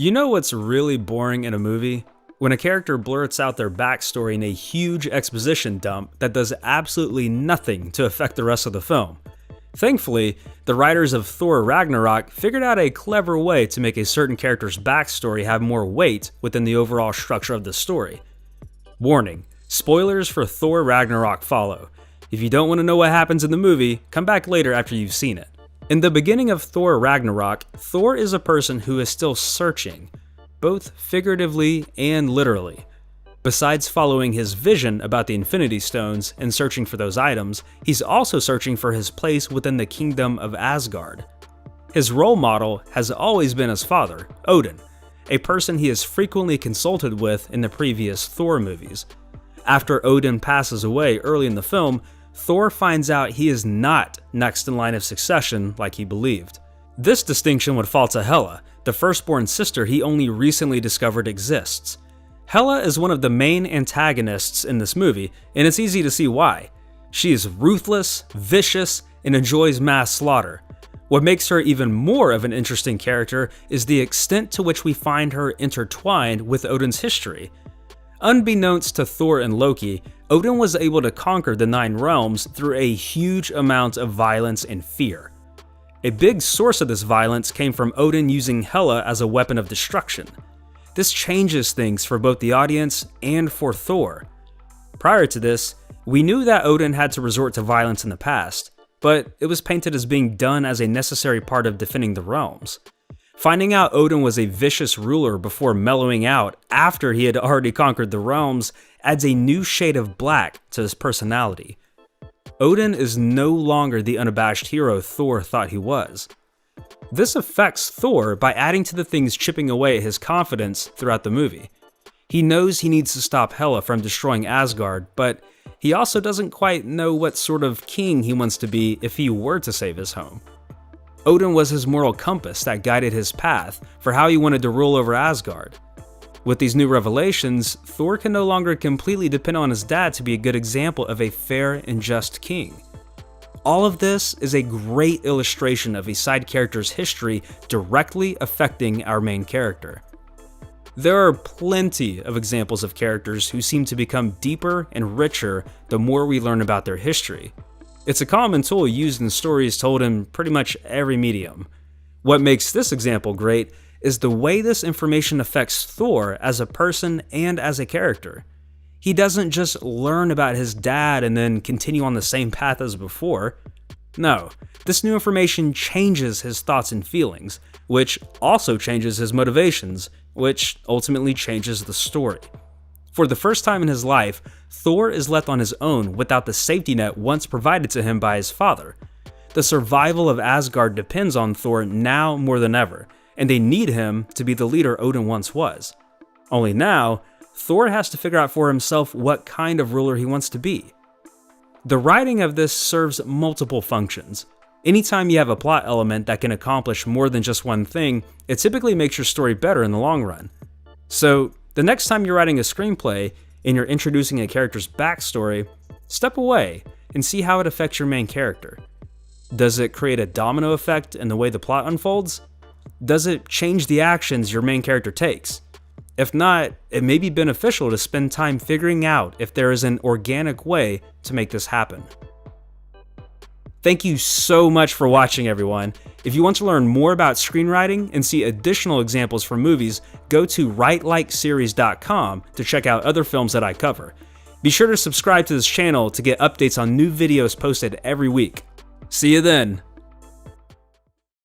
You know what's really boring in a movie? When a character blurts out their backstory in a huge exposition dump that does absolutely nothing to affect the rest of the film. Thankfully, the writers of Thor Ragnarok figured out a clever way to make a certain character's backstory have more weight within the overall structure of the story. Warning: spoilers for Thor Ragnarok follow. If you don't want to know what happens in the movie, come back later after you've seen it. In the beginning of Thor Ragnarok, Thor is a person who is still searching, both figuratively and literally. Besides following his vision about the Infinity Stones and searching for those items, he's also searching for his place within the kingdom of Asgard. His role model has always been his father, Odin, a person he has frequently consulted with in the previous Thor movies. After Odin passes away early in the film, Thor finds out he is not next in line of succession like he believed. This distinction would fall to Hela, the firstborn sister he only recently discovered exists. Hela is one of the main antagonists in this movie, and it's easy to see why. She is ruthless, vicious, and enjoys mass slaughter. What makes her even more of an interesting character is the extent to which we find her intertwined with Odin's history. Unbeknownst to Thor and Loki, Odin was able to conquer the 9 realms through a huge amount of violence and fear. A big source of this violence came from Odin using Hela as a weapon of destruction. This changes things for both the audience and for Thor. Prior to this, we knew that Odin had to resort to violence in the past, but it was painted as being done as a necessary part of defending the realms. Finding out Odin was a vicious ruler before mellowing out after he had already conquered the realms adds a new shade of black to his personality. Odin is no longer the unabashed hero Thor thought he was. This affects Thor by adding to the things chipping away at his confidence throughout the movie. He knows he needs to stop Hela from destroying Asgard, but he also doesn't quite know what sort of king he wants to be if he were to save his home. Odin was his moral compass that guided his path for how he wanted to rule over Asgard. With these new revelations, Thor can no longer completely depend on his dad to be a good example of a fair and just king. All of this is a great illustration of a side character's history directly affecting our main character. There are plenty of examples of characters who seem to become deeper and richer the more we learn about their history. It's a common tool used in stories told in pretty much every medium. What makes this example great is the way this information affects Thor as a person and as a character. He doesn't just learn about his dad and then continue on the same path as before. No, this new information changes his thoughts and feelings, which also changes his motivations, which ultimately changes the story. For the first time in his life, Thor is left on his own without the safety net once provided to him by his father. The survival of Asgard depends on Thor now more than ever, and they need him to be the leader Odin once was. Only now, Thor has to figure out for himself what kind of ruler he wants to be. The writing of this serves multiple functions. Anytime you have a plot element that can accomplish more than just one thing, it typically makes your story better in the long run. So, the next time you're writing a screenplay and you're introducing a character's backstory, step away and see how it affects your main character. Does it create a domino effect in the way the plot unfolds? Does it change the actions your main character takes? If not, it may be beneficial to spend time figuring out if there is an organic way to make this happen. Thank you so much for watching, everyone. If you want to learn more about screenwriting and see additional examples from movies, go to writelikeseries.com to check out other films that I cover. Be sure to subscribe to this channel to get updates on new videos posted every week. See you then.